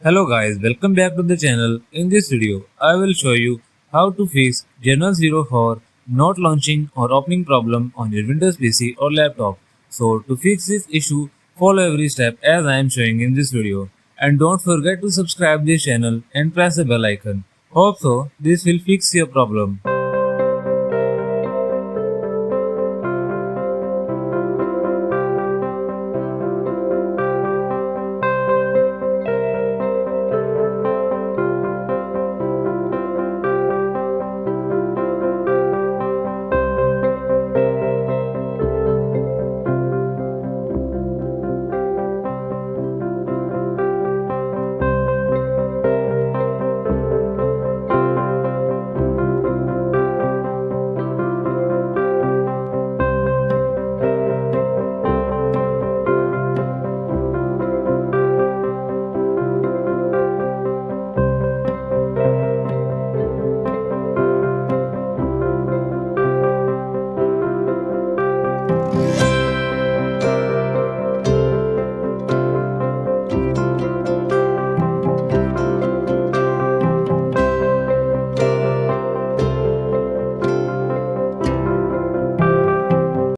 Hello guys, welcome back to the channel. In this video, I will show you how to fix General 04 not launching or opening problem on your Windows PC or laptop. So to fix this issue, follow every step as I am showing in this video. And don't forget to subscribe this channel and press the bell icon. Hope so, this will fix your problem.